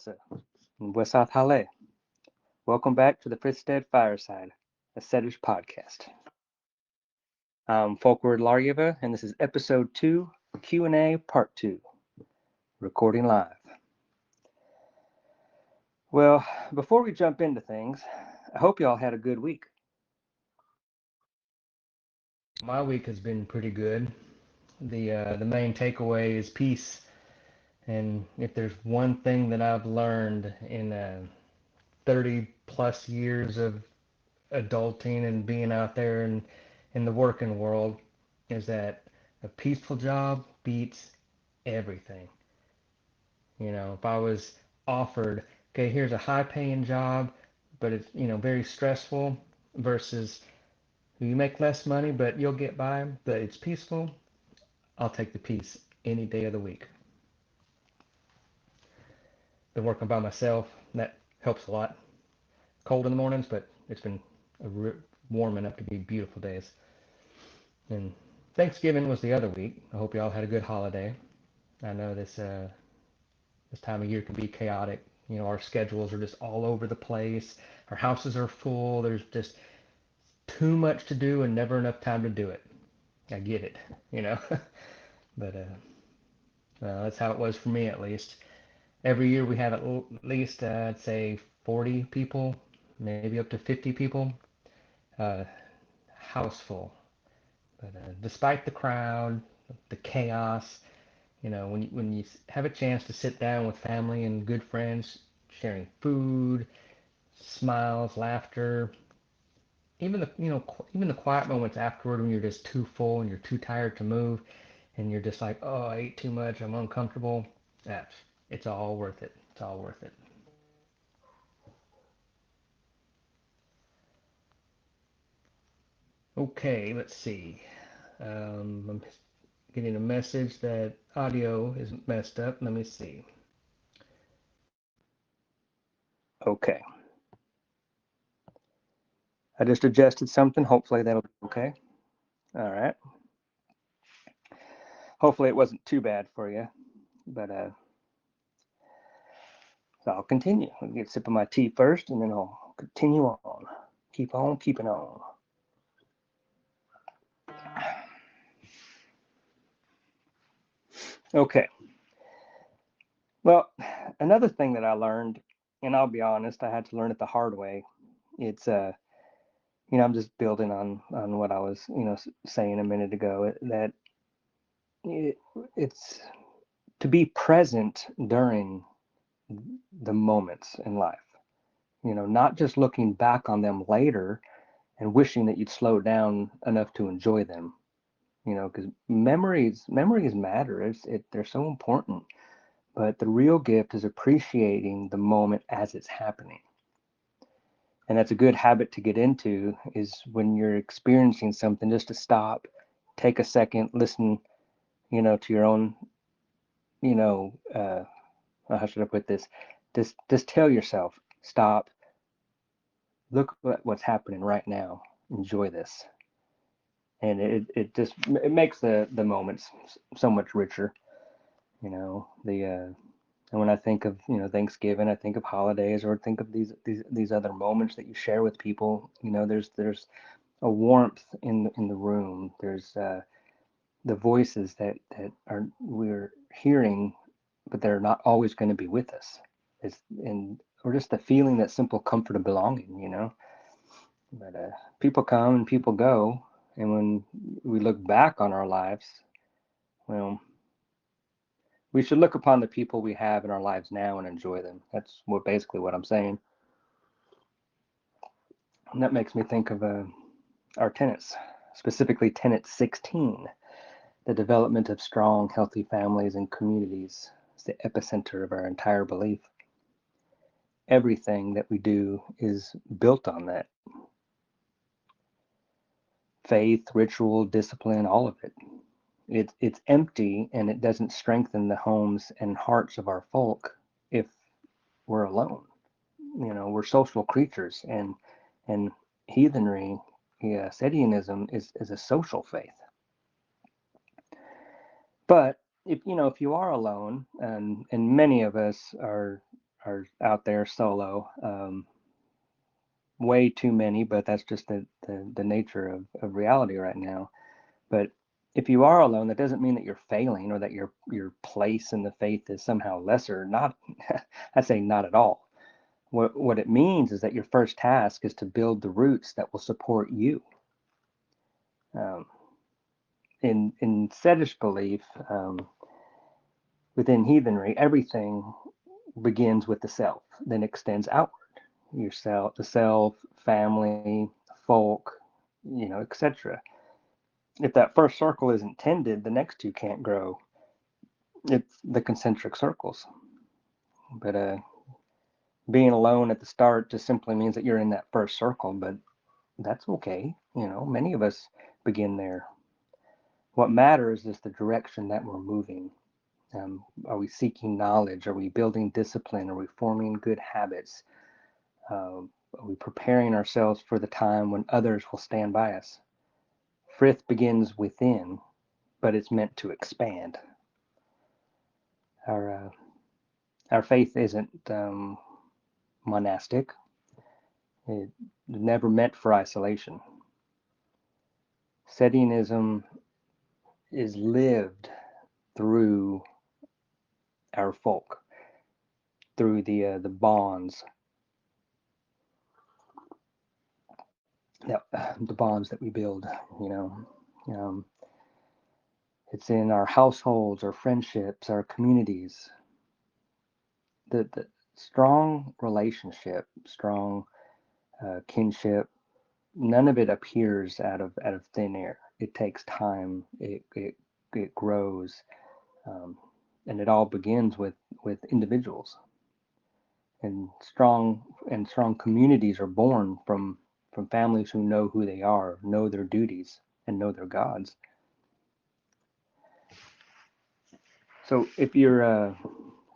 Elsa, and Wesat Hale. Welcome back to the Frithstead Fireside, a Sedish podcast. I'm Folcweard Larjeva, and this is episode 2, Q&A part 2, recording live. Well, before we jump into things, I hope y'all had a good week. My week has been pretty good. The main takeaway is peace. And if there's one thing that I've learned in 30 plus years of adulting and being out there and in the working world, is that a peaceful job beats everything. If I was offered, okay, here's a high paying job, but it's, very stressful versus you make less money, but you'll get by, but it's peaceful, I'll take the peace any day of the week. Been working by myself, and that helps a lot. Cold in the mornings, but it's been warm enough to be beautiful days. And Thanksgiving was the other week. I hope y'all had a good holiday. I know this time of year can be chaotic. Our schedules are just all over the place. Our houses are full. There's just too much to do and never enough time to do it. I get it, but that's how it was for me at least. Every year we have at least, I'd say, 40 people, maybe up to 50 people, uh, house full. But despite the crowd, the chaos, when you have a chance to sit down with family and good friends, sharing food, smiles, laughter, even the quiet moments afterward when you're just too full and you're too tired to move, and you're just like, oh, I ate too much, I'm uncomfortable. It's all worth it. It's all worth it. Okay, let's see. I'm getting a message that audio is messed up. Let me see. Okay. I just adjusted something. Hopefully that'll be okay. All right. Hopefully it wasn't too bad for you, but so I'll continue. I'll get a sip of my tea first, and then I'll continue on. Keep on keeping on. Okay. Well, another thing that I learned, and I'll be honest, I had to learn it the hard way. It's I'm just building on what I was, saying a minute ago. That it, it's to be present during the moments in life. Not just looking back on them later and wishing that you'd slow down enough to enjoy them. Because memories matter. They're so important. But the real gift is appreciating the moment as it's happening. And that's a good habit to get into, is when you're experiencing something, just to stop, take a second, listen, to your own, you know, uh, how should I put this? Just tell yourself, stop, look at what's happening right now, enjoy this. And it makes the moments so much richer. And when I think of, Thanksgiving, I think of holidays, or think of these other moments that you share with people. There's a warmth in the room. There's the voices that are we're hearing, but they're not always going to be with us. Or just the feeling, that simple comfort of belonging. But people come and people go, and when we look back on our lives, well, we should look upon the people we have in our lives now and enjoy them. That's basically what I'm saying. And that makes me think of our tenets, specifically tenet 16. The development of strong, healthy families and communities is the epicenter of our entire belief. Everything that we do is built on that. Faith, ritual, discipline, all of it. It's empty, and it doesn't strengthen the homes and hearts of our folk if we're alone. We're social creatures, and heathenry, yeah, Sedianism is a social faith. But if you are alone, and many of us are out there solo. Way too many, but that's just the nature of reality right now. But if you are alone, that doesn't mean that you're failing or that your place in the faith is somehow lesser. Not, I say not at all. What it means is that your first task is to build the roots that will support you. Um, in Sedish belief, within heathenry, everything begins with the self, then extends outward. Yourself, the self, family, folk, etc. If that first circle isn't tended, the next two can't grow. It's the concentric circles. But being alone at the start just simply means that you're in that first circle, but that's okay. Many of us begin there. What matters is the direction that we're moving. Are we seeking knowledge? Are we building discipline? Are we forming good habits? Are we preparing ourselves for the time when others will stand by us? Frith begins within, but it's meant to expand. Our our faith isn't monastic. It never meant for isolation. Sedianism is lived through our folk, through the bonds the bonds that we build. You know, um, it's in our households, our friendships, our communities. The strong relationship, strong kinship. None of it appears out of thin air. It takes time. It grows, um, and it all begins with individuals. And strong communities are born from families who know who they are, know their duties, and know their gods. So if you're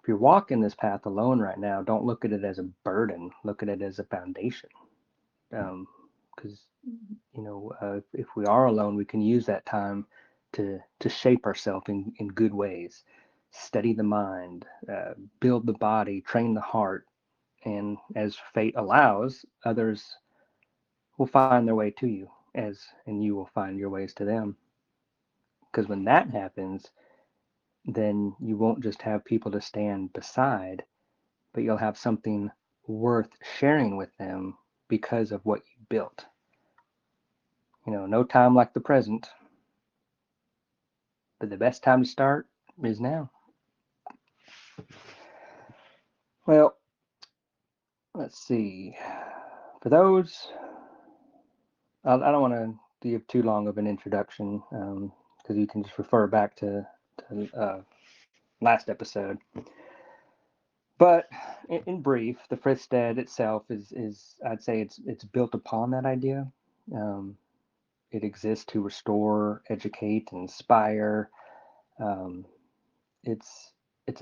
walking this path alone right now, don't look at it as a burden. Look at it as a foundation. Because if we are alone, we can use that time to shape ourselves in good ways, steady the mind, build the body, train the heart, and as fate allows, others will find their way to you, and you will find your ways to them. Because when that happens, then you won't just have people to stand beside, but you'll have something worth sharing with them because of what you built. No time like the present, but the best time to start is now. Well, let's see. For those, I don't want to give too long of an introduction because you can just refer back to last episode. But in brief, the Frithstead itself is I'd say it's built upon that idea. Um, it exists to restore, educate, inspire. Um, it's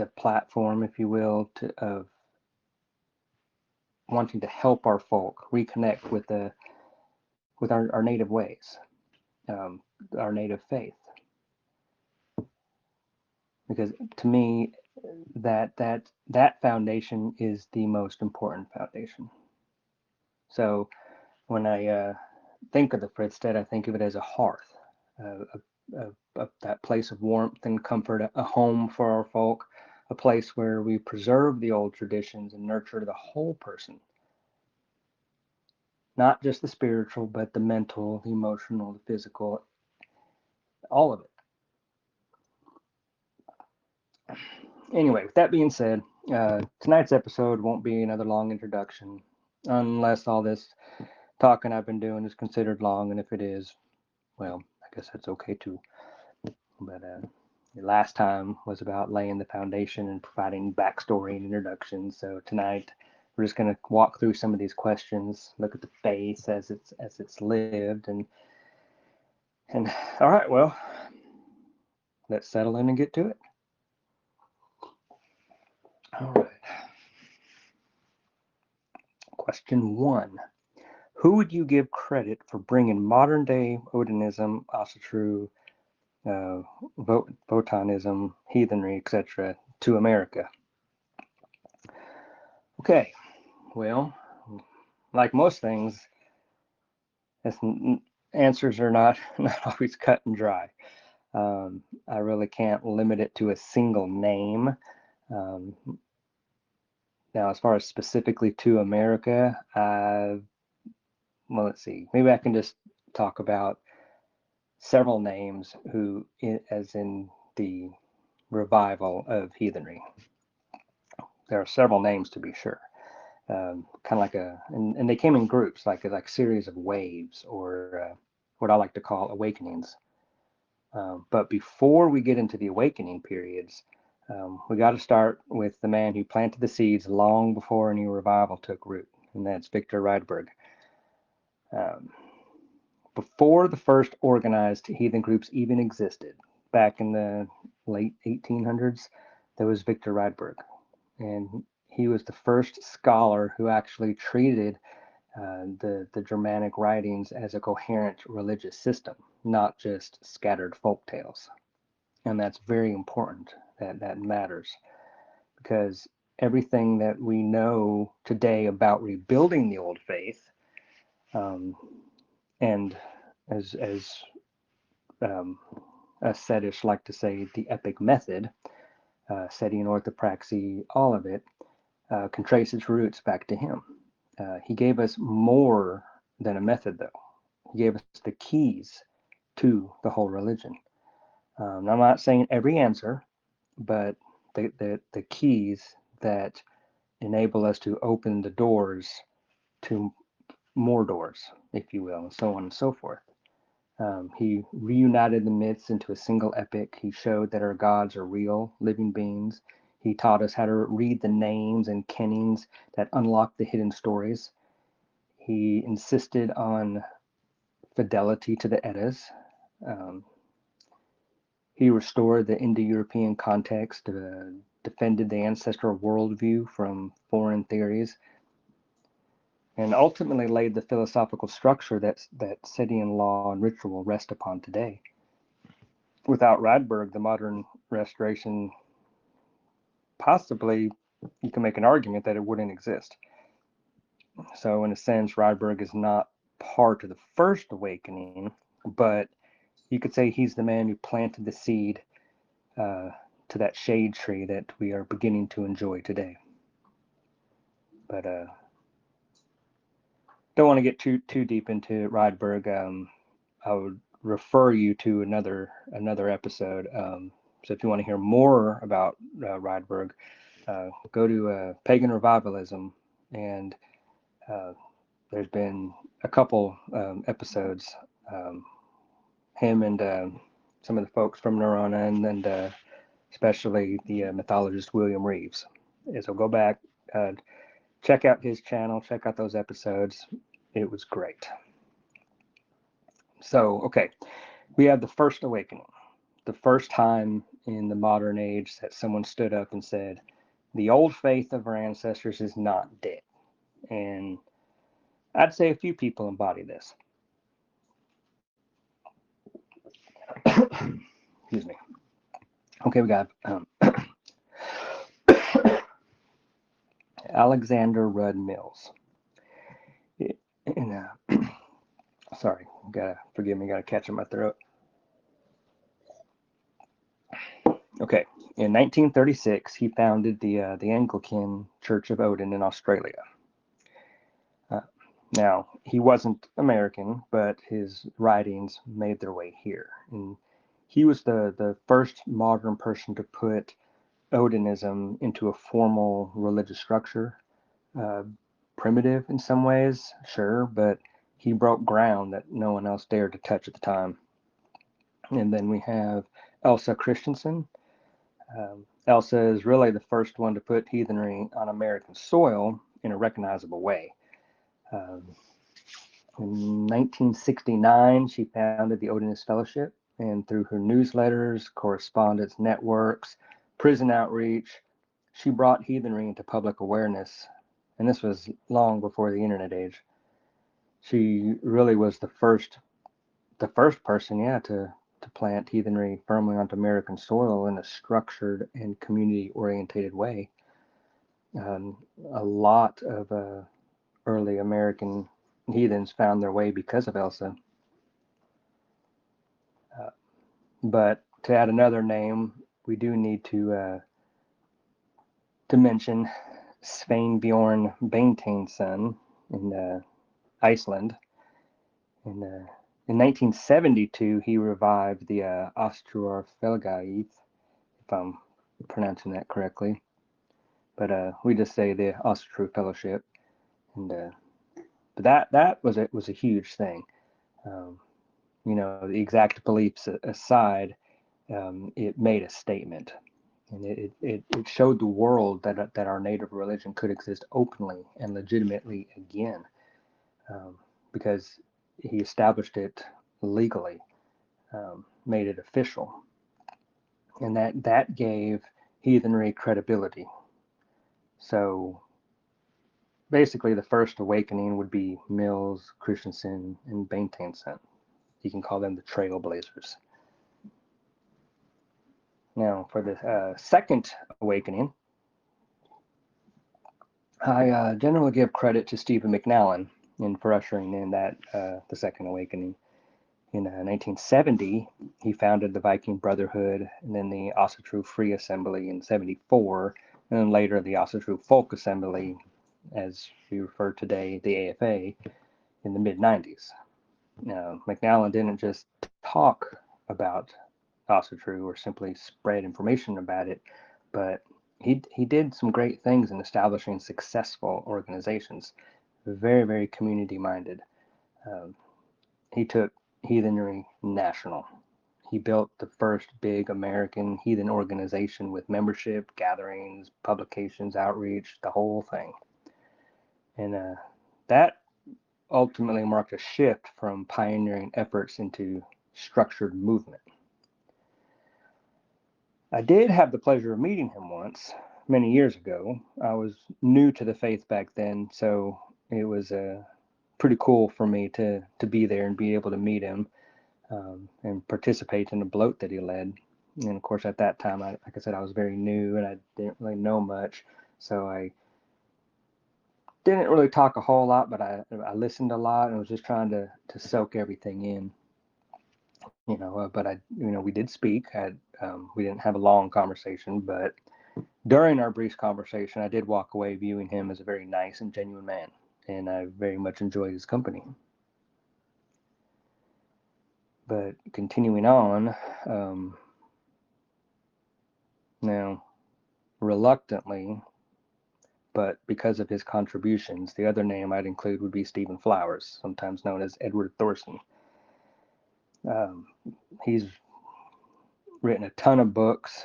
a platform, if you will, of wanting to help our folk reconnect with our native ways, um, our native faith. Because to me, that foundation is the most important foundation. So when I think of the Frithstead, I think of it as a hearth, that place of warmth and comfort, a home for our folk, a place where we preserve the old traditions and nurture the whole person, not just the spiritual, but the mental, the emotional, the physical, all of it. Anyway, with that being said, tonight's episode won't be another long introduction, unless all this talking I've been doing is considered long, and if it is, well, I guess that's okay too. But the last time was about laying the foundation and providing backstory and introduction. So tonight we're just going to walk through some of these questions, look at the faith as it's lived, and all right, well, let's settle in and get to it. All right. Question one. Who would you give credit for bringing modern day Odinism, Asatru, uh, Votanism, heathenry, etc., to America? Okay, well, like most things, it's, answers are not not always cut and dry. I really can't limit it to a single name. Um, Now, as far as specifically to America, well, let's see. Maybe I can just talk about several names who, as in the revival of heathenry. There are several names to be sure. Kind of like and they came in groups, like series of waves, or what I like to call awakenings. But before we get into the awakening periods, we got to start with the man who planted the seeds long before any revival took root, and that's Victor Rydberg. Um, Before the first organized heathen groups even existed, back in the late 1800s, there was Victor Rydberg, and he was the first scholar who actually treated the Germanic writings as a coherent religious system, not just scattered folk tales. And that's very important. That matters because everything that we know today about rebuilding the old faith, um, and as um, us Sedish like to say, the epic method, Sedian orthopraxy, all of it, can trace its roots back to him. He gave us more than a method, though. He gave us the keys to the whole religion. I'm not saying every answer, but the keys that enable us to open the doors to more doors, if you will, and so on and so forth. He reunited the myths into a single epic. He showed that our gods are real, living beings. He taught us how to read the names and kennings that unlock the hidden stories. He insisted on fidelity to the Eddas. Um, he restored the Indo European context, defended the ancestral worldview from foreign theories, and ultimately laid the philosophical structure that Sedian law and ritual rest upon today. Without Rydberg, the modern restoration, possibly, you can make an argument that it wouldn't exist. So, in a sense, Rydberg is not part of the first awakening, but you could say he's the man who planted the seed uh, to that shade tree that we are beginning to enjoy today. But don't want to get too deep into Rydberg. I would refer you to another episode. So if you want to hear more about Rydberg, go to Pagan Revivalism, and uh, there's been a couple episodes. Um, him and some of the folks from Neurona, and especially the mythologist William Reeves. So go back, check out his channel, check out those episodes. It was great. So, okay, we have the first awakening, the first time in the modern age that someone stood up and said, the old faith of our ancestors is not dead. And I'd say a few people embody this. Excuse me. Okay, we got Alexander Rudd Mills. And, sorry, gotta forgive me, gotta catch in my throat. Okay, in 1936, he founded the Anglican Church of Odin in Australia. Uh, Now, he wasn't American, but his writings made their way here. And he was the first modern person to put Odinism into a formal religious structure. Uh, Primitive in some ways, sure, but he broke ground that no one else dared to touch at the time. And then we have Elsa Christensen. Elsa is really the first one to put heathenry on American soil in a recognizable way. Um, In 1969, she founded the Odinist Fellowship, and through her newsletters, correspondence networks, prison outreach, she brought heathenry into public awareness. And this was long before the internet age. She really was the first person, yeah, to plant heathenry firmly onto American soil in a structured and community orientated way. Um, a lot of early American heathens found their way because of Elsa. Uh, but to add another name, we do need to mention Sveinbjorn Beinteinsson in Iceland. In 1972, he revived the Astrorfelgaith, if I'm pronouncing that correctly. But we just say the Austro Fellowship, and but that was a huge thing. Um, the exact beliefs aside, it made a statement, and it showed the world that our native religion could exist openly and legitimately again, because he established it legally, made it official, and that gave heathenry credibility. So basically, the first awakening would be Mills, Christensen, and Beinteinsson. You can call them the trailblazers. Now, for the second awakening, I generally give credit to Stephen McNallen for ushering in that the second awakening. In 1970, he founded the Viking Brotherhood, and then the Asatru Free Assembly in '74, and then later the Asatru Folk Assembly, as we refer today, the AFA, in the mid '90s. McNallen didn't just talk about Asatru or simply spread information about it, but he did some great things in establishing successful organizations, very, very community minded. Um, he took heathenry national. He built the first big American heathen organization with membership, gatherings, publications, outreach, the whole thing. And that ultimately marked a shift from pioneering efforts into structured movement. I did have the pleasure of meeting him once, many years ago. I was new to the faith back then, so it was pretty cool for me to be there and be able to meet him, and participate in the bloat that he led. And of course, at that time, like I said, I was very new and I didn't really know much, so I didn't really talk a whole lot, but I listened a lot and was just trying to soak everything in. But we did speak. We didn't have a long conversation, but during our brief conversation, I did walk away viewing him as a very nice and genuine man, and I very much enjoyed his company. But continuing on, now, reluctantly, but because of his contributions, the other name I'd include would be Stephen Flowers, sometimes known as Edward Thorson. Um, he's written a ton of books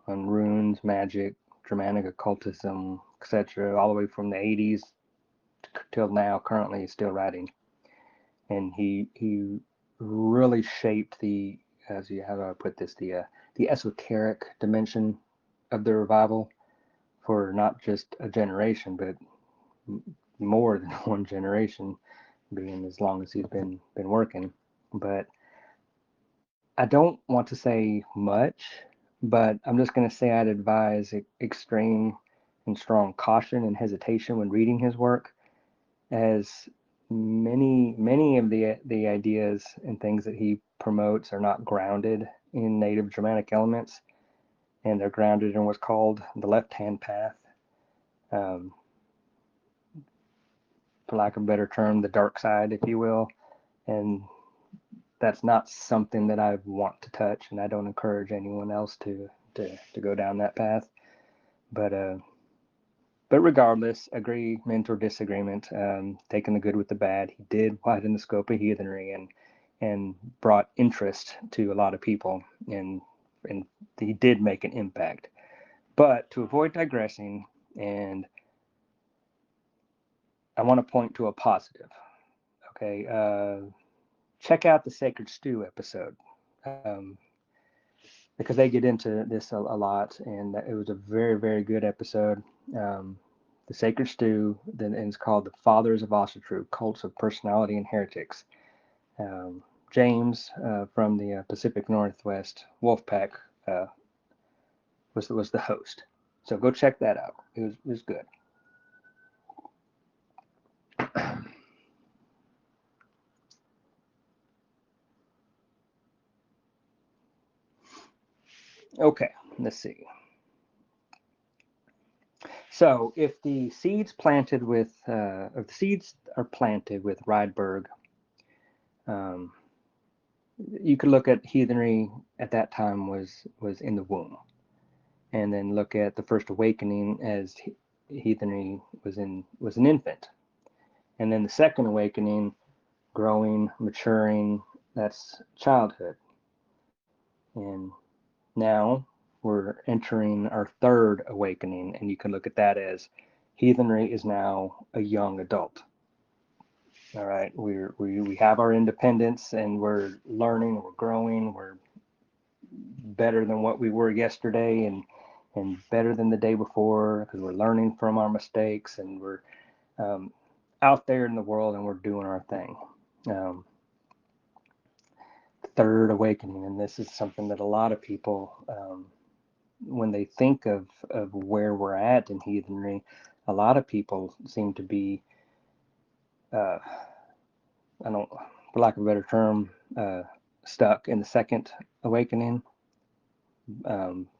on runes, magic, Germanic occultism, etc., all the way from the 80s till now. Currently, he's still writing, and he really shaped the, as you how do I put this, the esoteric dimension of the revival for not just a generation, but more than one generation, being as long as he's been working. But I don't want to say much, but I'm just going to say I'd advise extreme and strong caution and hesitation when reading his work, as many of the ideas and things that he promotes are not grounded in native Germanic elements, and they're grounded in what's called the left-hand path, um, for lack of a better term, the dark side, if you will. And that's not something that I want to touch, and I don't encourage anyone else to go down that path. But but regardless, agreement or disagreement, taking the good with the bad, he did widen the scope of heathenry and brought interest to a lot of people, and he did make an impact. But to avoid digressing, and I want to point to a positive. Okay, check out the Sacred Stew episode, because they get into this a lot, and it was a very, very good episode. Um, the Sacred Stew, then it's called The Fathers of Asatru, Cults of Personality and Heretics. James, from the Pacific Northwest Wolfpack, was the host. So go check that out. It was good. Okay, let's see. So if the seeds planted with, if the seeds are planted with Rydberg, um, you could look at heathenry at that time was in the womb, and then look at the first awakening as heathenry was an infant, and then the second awakening, growing, maturing, that's childhood, and now we're entering our third awakening, and you can look at that as heathenry is now a young adult. All right, we have our independence, and we're learning, we're growing, we're better than what we were yesterday, and better than the day before, because we're learning from our mistakes, and we're um, out there in the world, and we're doing our thing. Um, Third awakening, and this is something that a lot of people, when they think of where we're at in heathenry, a lot of people seem to be, uh, I don't, for lack of a better term, stuck in the second awakening.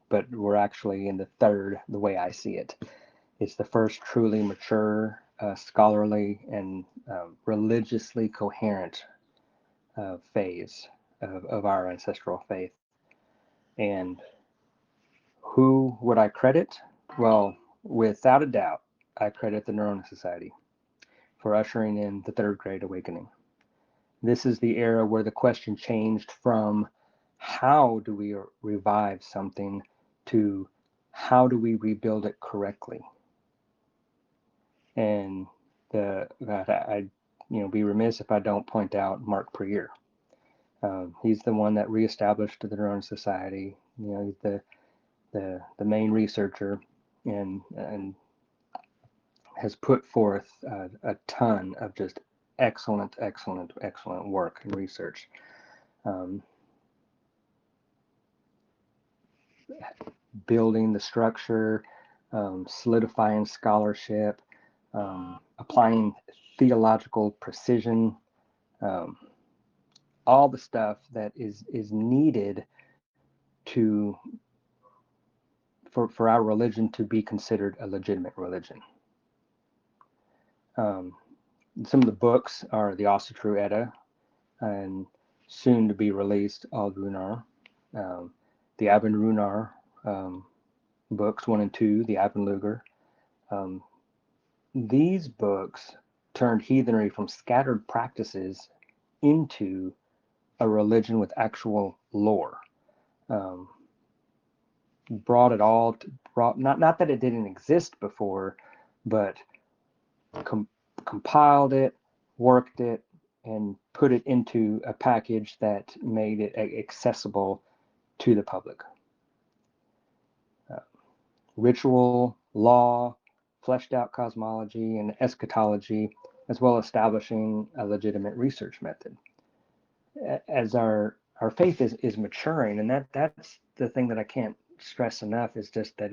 But we're actually in the third, the way I see it. It's the first truly mature, scholarly, and religiously coherent phase of our ancestral faith. And who would I credit? Well, without a doubt, I credit the Neurona Society for ushering in the third great awakening. This is the era where the question changed from how do we revive something to how do we rebuild it correctly. And I be remiss if I don't point out Mark Prieur. He's the one that reestablished the Neurona Society. He's the main researcher, and has put forth a ton of just excellent, excellent, excellent work and research. Um, Building the structure, solidifying scholarship, applying theological precision, um, all the stuff that is needed to for our religion to be considered a legitimate religion. Um, some of the books are the Asatru Edda, and soon to be released Al Runar, the Abin Runar books 1 and 2, the Abendluger. Um, these books turned heathenry from scattered practices into a religion with actual lore. Um, brought it all, brought not that it didn't exist before, but compiled it, worked it, and put it into a package that made it accessible to the public. Uh, Ritual, law, fleshed out cosmology, and eschatology, as well as establishing a legitimate research method. As our faith is maturing, and that's the thing that I can't stress enough, is just that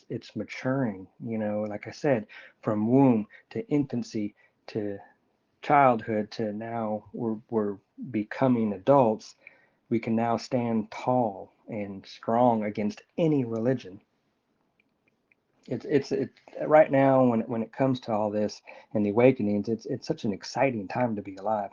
it's maturing. Like I said, from womb to infancy to childhood to now we're becoming adults. We can now stand tall and strong against any religion. It's right now, when it comes to all this and the awakenings, it's such an exciting time to be alive.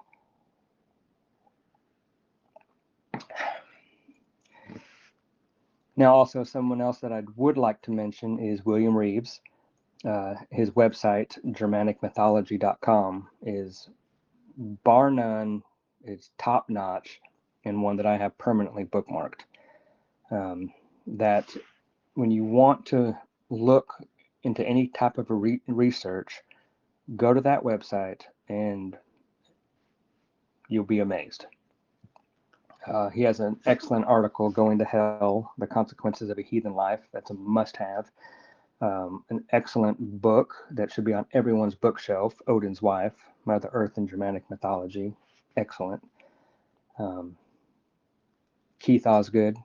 Now, also someone else that I would like to mention is William Reeves. His website, germanicmythology.com, is bar none, it's top notch, and one that I have permanently bookmarked. That when you want to look into any type of research, go to that website and you'll be amazed. He has an excellent article, Going to Hell, The Consequences of a Heathen Life. That's a must-have. An excellent book that should be on everyone's bookshelf, Odin's Wife, Mother Earth and Germanic Mythology. Excellent. Keith Osgood,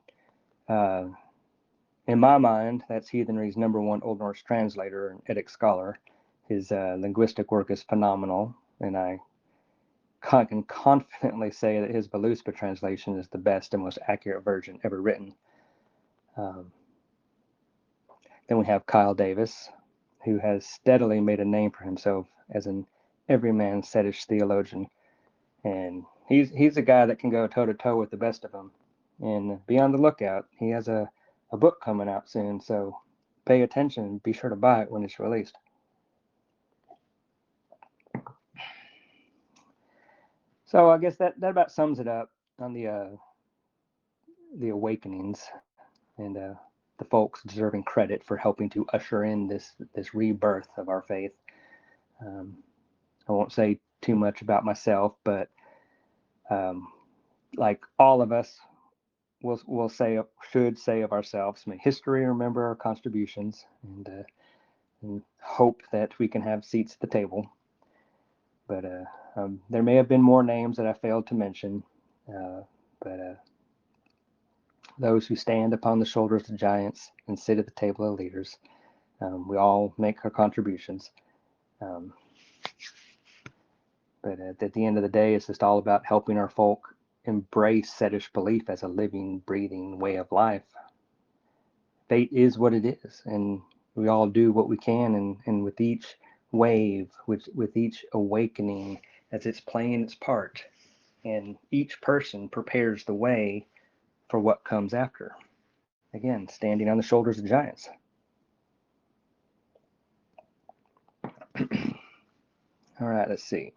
In my mind, that's heathenry's number one Old Norse translator and Edic scholar. His linguistic work is phenomenal, and I can confidently say that his Voluspa translation is the best and most accurate version ever written. Um, then we have Kyle Davis, who has steadily made a name for himself as an everyman Sedish theologian, and he's a guy that can go toe to toe with the best of them. And be on the lookout. He has a book coming out soon, so pay attention and be sure to buy it when it's released. So I guess that about sums it up on the awakenings and the folks deserving credit for helping to usher in this rebirth of our faith. Um, I won't say too much about myself, but um, like all of us, we'll say should say of ourselves, may history remember our contributions, and hope that we can have seats at the table. But there may have been more names that I failed to mention, but those who stand upon the shoulders of giants and sit at the table of leaders, we all make our contributions. Um, but at the end of the day, it's just all about helping our folk embrace Sedish belief as a living, breathing way of life. Fate is what it is, and we all do what we can, and with each wave, with each awakening as it's playing its part, and each person prepares the way for what comes after. Again, standing on the shoulders of giants. All right, let's see.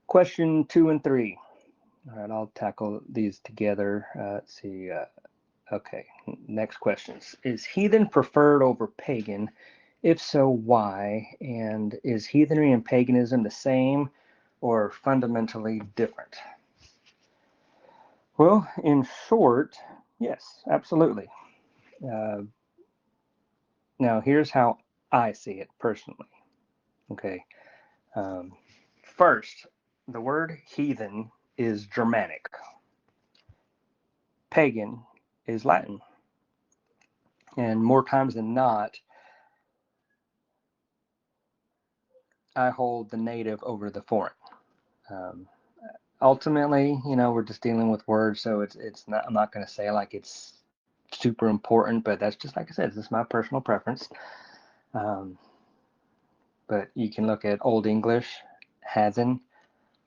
Question 2 and 3. All right, I'll tackle these together. Let's see. Okay, next questions. Is heathen preferred over pagan? If so, why? And is heathenry and paganism the same or fundamentally different? Well, in short, yes, absolutely. Uh, Now, here's how I see it personally. Okay. Um, First, the word heathen is Germanic, pagan is Latin. And more times than not, I hold the native over the foreign. Um, Ultimately, we're just dealing with words, so it's not. I'm not going to say like it's super important, but that's just like I said. This is my personal preference. Um, but you can look at Old English, Hazen,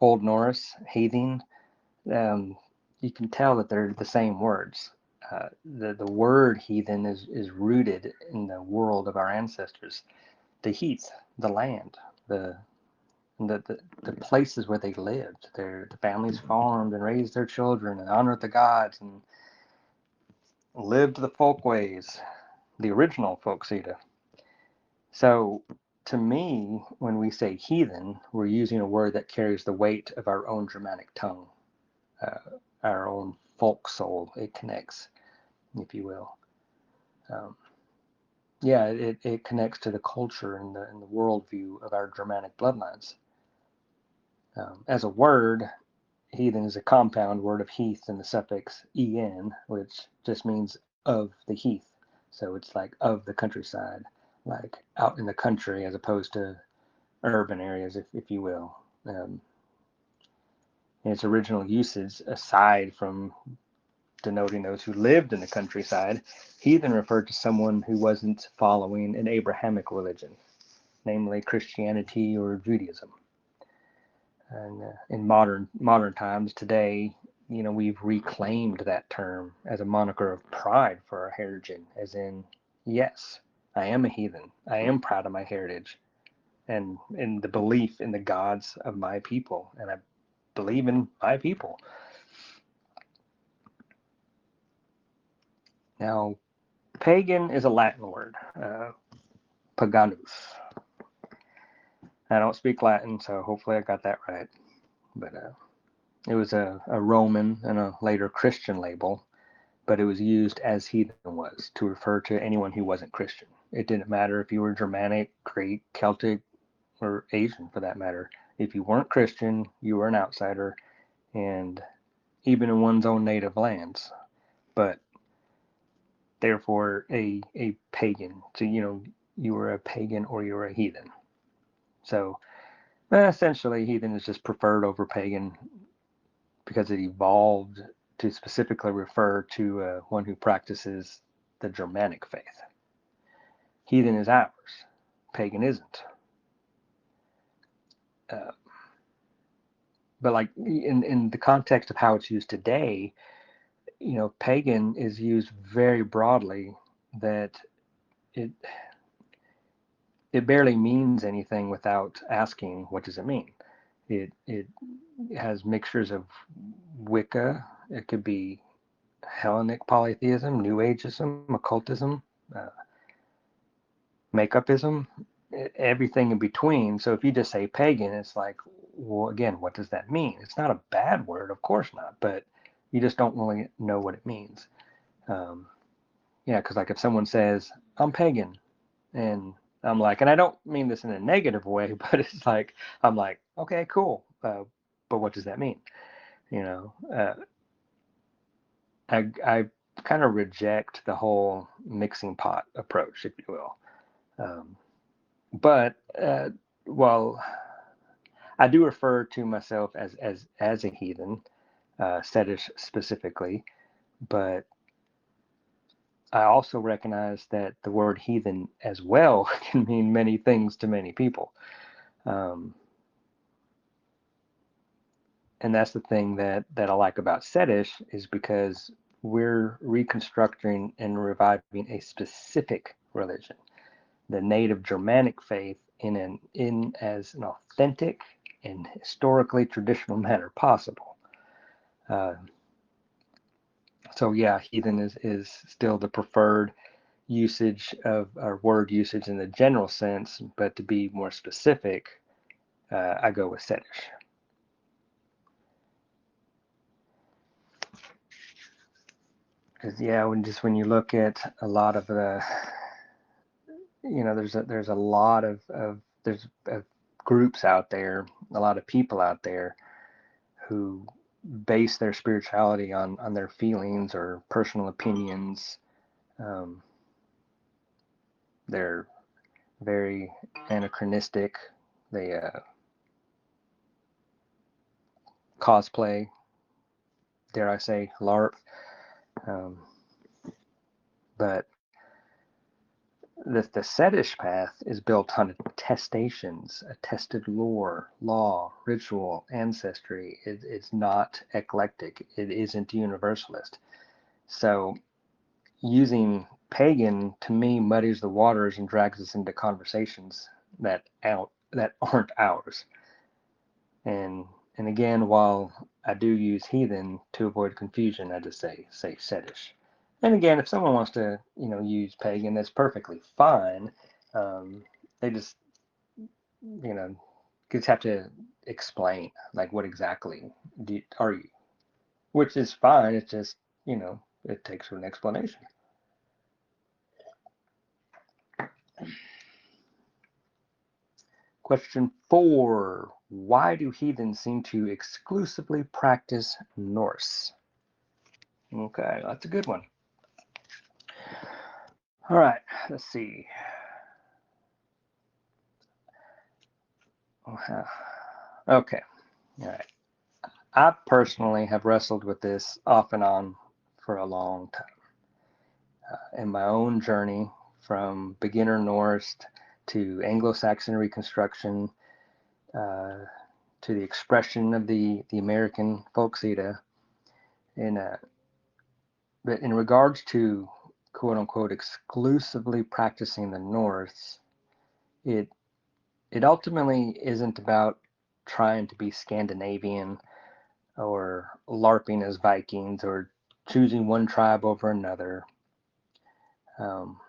Old Norse, heathen. Um, you can tell that they're the same words. The word heathen is rooted in the world of our ancestors, the heath, the land, the the places where they lived. The families farmed and raised their children and honored the gods and lived the folk ways, the original folcsida. So to me, when we say heathen, we're using a word that carries the weight of our own Germanic tongue, our own folk soul. It connects, if you will. Um, yeah, it connects to the culture and the worldview of our Germanic bloodlines. As a word, heathen is a compound word of heath and the suffix en, which just means of the heath. So it's like of the countryside, like out in the country as opposed to urban areas, if you will. In its original usage, aside from denoting those who lived in the countryside, heathen referred to someone who wasn't following an Abrahamic religion, namely Christianity or Judaism. And in modern times today, we've reclaimed that term as a moniker of pride for our heritage, as in, yes, I am a heathen. I am proud of my heritage and in the belief in the gods of my people, and I believe in my people. Now, pagan is a Latin word, paganus. I don't speak Latin, so hopefully I got that right. But it was a Roman and a later Christian label, but it was used as heathen was to refer to anyone who wasn't Christian. It didn't matter if you were Germanic, Greek, Celtic, or Asian for that matter. If you weren't Christian, you were an outsider, and even in one's own native lands. But therefore a pagan. So, you were a pagan or you were a heathen. So essentially, heathen is just preferred over pagan because it evolved to specifically refer to one who practices the Germanic faith. Heathen is ours, pagan isn't. Uh, but like in the context of how it's used today, pagan is used very broadly, that it it barely means anything without asking what does it mean. It has mixtures of Wicca. It could be Hellenic polytheism, New Ageism, occultism, uh, makeupism, everything in between. So if you just say pagan, it's like, well, again, what does that mean? It's not a bad word, of course not, but you just don't really know what it means. Um, yeah, because like if someone says, I'm pagan, and I'm like, and I don't mean this in a negative way, but it's like, I'm like, okay, cool. But what does that mean? You know, I kind of reject the whole mixing pot approach, if you will. Um, but well, I do refer to myself as a heathen, Sedish specifically, but I also recognize that the word heathen as well can mean many things to many people. Um, and that's the thing that I like about Sedish, is because we're reconstructing and reviving a specific religion, the native Germanic faith, in as an authentic and historically traditional manner possible. Uh, so yeah, heathen is still the preferred usage of our word usage in the general sense, but to be more specific, I go with Sedish. Because yeah, when you look at a lot of the, there's a lot of there's groups out there, a lot of people out there who base their spirituality on their feelings or personal opinions. Um, they're very anachronistic. They cosplay, dare I say, LARP. Um, but the Sedish path is built on attestations, attested lore, law, ritual, ancestry. It's not eclectic. It isn't universalist. So using pagan, to me, muddies the waters and drags us into conversations that aren't ours. And again, while I do use heathen to avoid confusion, I just say Sedish. And again, if someone wants to use pagan, that's perfectly fine. They you know just have to explain like what exactly are you, which is fine. It's just it takes an explanation. Question 4. Why do heathens seem to exclusively practice Norse? Okay, that's a good one. All right, let's see. Okay, all right. I personally have wrestled with this off and on for a long time. In my own journey from beginner Norse to Anglo-Saxon Reconstruction, uh, to the expression of the American folcsida, in but in regards to quote unquote exclusively practicing the Norse, it it ultimately isn't about trying to be Scandinavian or LARPing as Vikings or choosing one tribe over another. Um,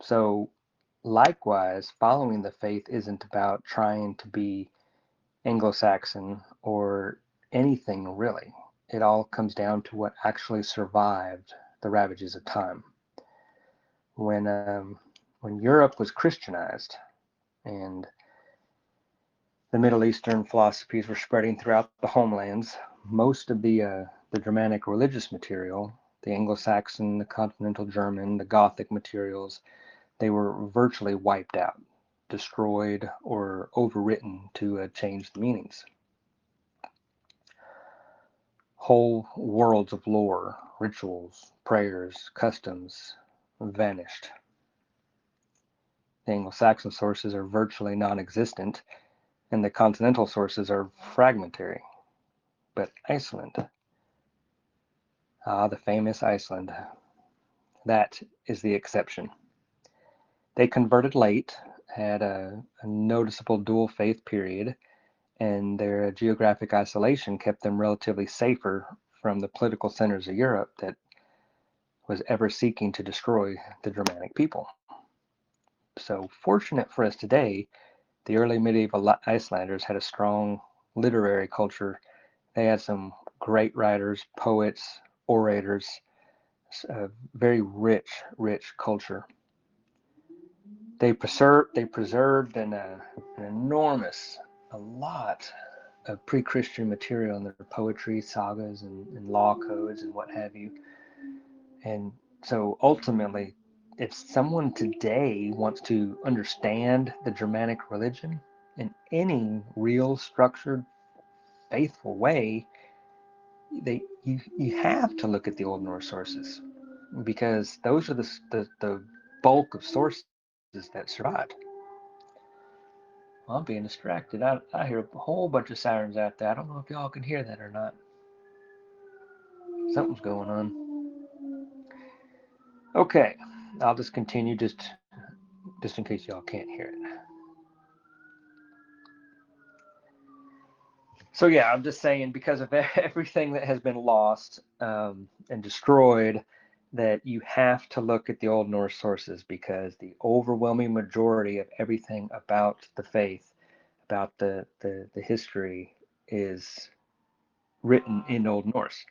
so, likewise, following the faith isn't about trying to be Anglo Saxon or anything really. It all comes down to what actually survived the ravages of time. When Europe was Christianized and the Middle Eastern philosophies were spreading throughout the homelands, most of the Germanic religious material, the Anglo-Saxon, the Continental German, the Gothic materials, they were virtually wiped out, destroyed, or overwritten to change the meanings. Whole worlds of lore, rituals, prayers, customs vanished. The Anglo-Saxon sources are virtually non-existent, and the continental sources are fragmentary. But Iceland, the famous Iceland, that is the exception. They converted late, had a noticeable dual faith period, and their geographic isolation kept them relatively safer from the political centers of Europe that was ever seeking to destroy the Germanic people. So, fortunate for us today, the early medieval Icelanders had a strong literary culture. They had some great writers, poets, orators, a very rich culture. They preserved an enormous, a lot of pre-Christian material in their poetry, sagas, and law codes, and what have you. And so ultimately, if someone today wants to understand the Germanic religion in any real, structured, faithful way, you have to look at the Old Norse sources, because those are the bulk of sources that survived. Well, I'm being distracted. I hear a whole bunch of sirens out there. I don't know if y'all can hear that or not. Something's going on. Okay, I'll just continue just in case y'all can't hear it. So yeah, I'm just saying, because of everything that has been lost and destroyed, that you have to look at the Old Norse sources, because the overwhelming majority of everything about the faith, about the history, is written in Old Norse.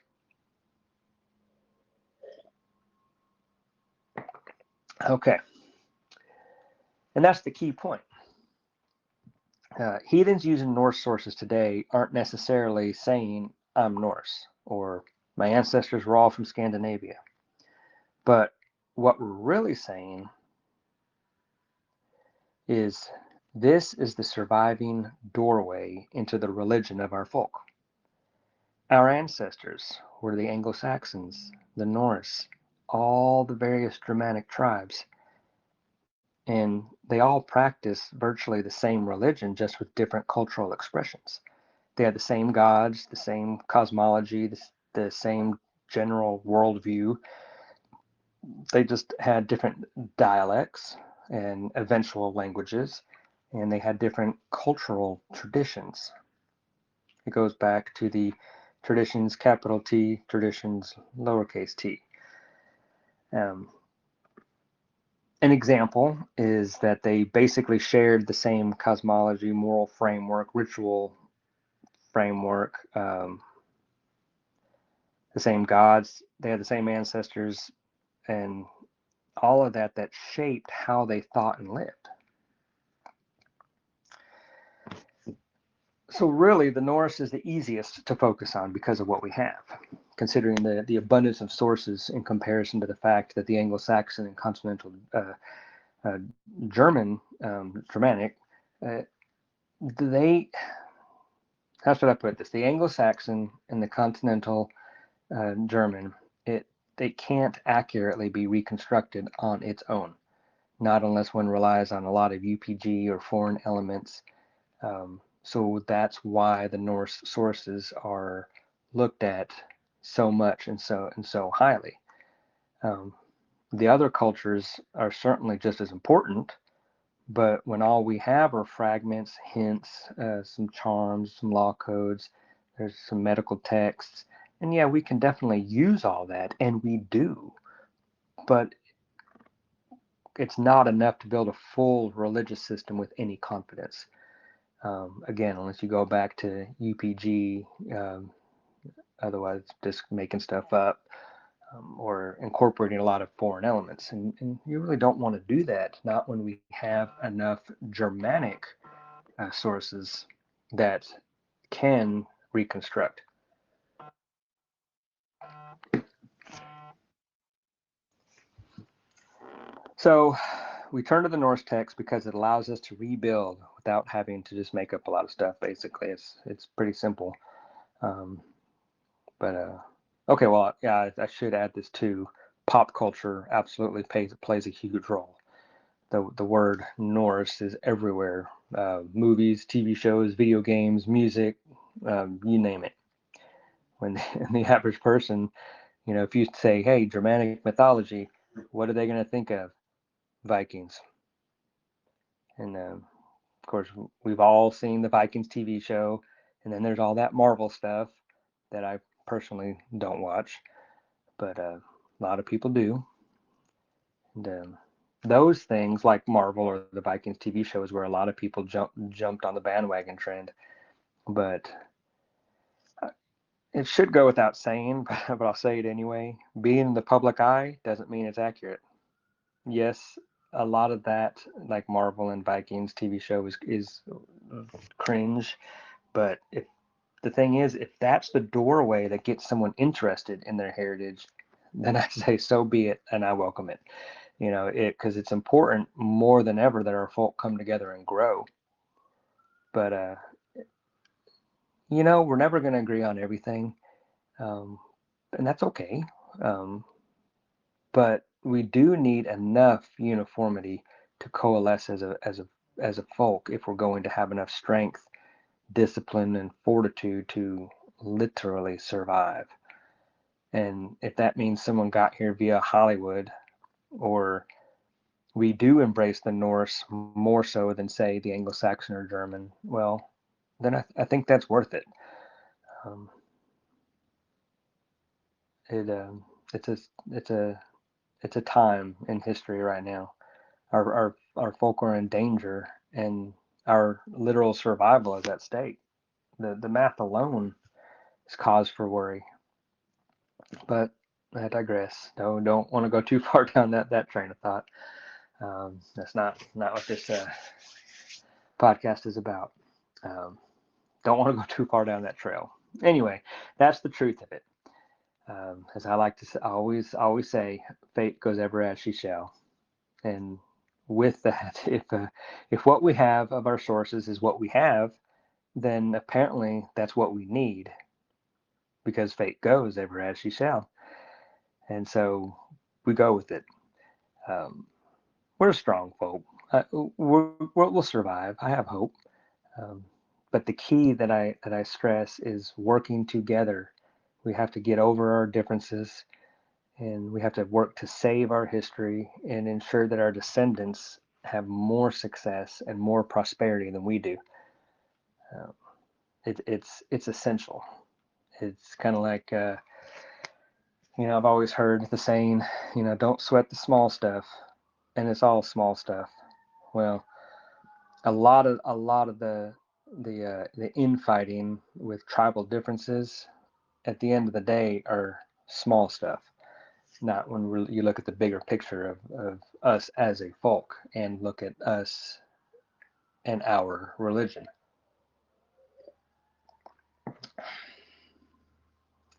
Okay, and that's the key point. Heathens using Norse sources today aren't necessarily saying, I'm Norse, or my ancestors were all from Scandinavia. But what we're really saying is, this is the surviving doorway into the religion of our folk. Our ancestors were the Anglo-Saxons, the Norse, all the various Germanic tribes, and they all practiced virtually the same religion, just with different cultural expressions. They had the same gods, the same cosmology, the same general worldview. They just had different dialects and eventual languages, and they had different cultural traditions. It goes back to the traditions, capital T, traditions, lowercase t. Um, an example is that they basically shared the same cosmology, moral framework, ritual framework, the same gods. They had the same ancestors, and all of that shaped how they thought and lived. So really, the Norse is the easiest to focus on because of what we have, considering the abundance of sources in comparison to the fact that the Anglo-Saxon and continental uh, Germanic, uh, they, how should I put this? The Anglo-Saxon and the continental German, it can't accurately be reconstructed on its own, not unless one relies on a lot of UPG or foreign elements. So that's why the Norse sources are looked at so much and so highly. Um, the other cultures are certainly just as important, but when all we have are fragments, hints, some charms, some law codes, there's some medical texts, and yeah, we can definitely use all that, and we do, but it's not enough to build a full religious system with any confidence. Again, unless you go back to UPG, otherwise just making stuff up, or incorporating a lot of foreign elements. And you really don't want to do that, not when we have enough Germanic sources that can reconstruct. So we turn to the Norse text because it allows us to rebuild without having to just make up a lot of stuff. Basically, it's pretty simple. Um, but okay, well, yeah, I should add this too. Pop culture absolutely plays a huge role. The word Norse is everywhere. Movies, TV shows, video games, music, you name it. When the average person, if you say, "Hey, Germanic mythology," what are they going to think of? Vikings. And of course, we've all seen the Vikings TV show, and then there's all that Marvel stuff that I personally don't watch, but a lot of people do. And those things, like Marvel or the Vikings TV show, is where a lot of people jumped on the bandwagon trend. But it should go without saying, but I'll say it anyway. Being in the public eye doesn't mean it's accurate. Yes, a lot of that, like Marvel and Vikings TV show, is cringe. But if the thing is, if that's the doorway that gets someone interested in their heritage, then I say so be it, and I welcome it. Because it's important more than ever that our folk come together and grow. But we're never going to agree on everything, um, and that's okay. Um, but we do need enough uniformity to coalesce as a folk if we're going to have enough strength, discipline, and fortitude to literally survive. And if that means someone got here via Hollywood, or we do embrace the Norse more so than, say, the Anglo-Saxon or German, well, then I think that's worth it. Um, it it's a it's a it's a time in history right now. Our folk are in danger, and our literal survival is at stake. The math alone is cause for worry. But I digress. Don't want to go too far down that train of thought. That's not what this podcast is about. Um, don't want to go too far down that trail. Anyway, that's the truth of it. As I like to always say, fate goes ever as she shall. And with that, if what we have of our sources is what we have, then apparently that's what we need, because fate goes ever as she shall. And so we go with it. Um, we're strong folk. We'll survive. I have hope. Um, but the key that I stress is working together. We have to get over our differences, and we have to work to save our history and ensure that our descendants have more success and more prosperity than we do. Um, it's essential. It's kind of like I've always heard the saying, don't sweat the small stuff, and it's all small stuff. Well, a lot of the infighting with tribal differences at the end of the day are small stuff. Not when you look at the bigger picture of us as a folk and look at us and our religion.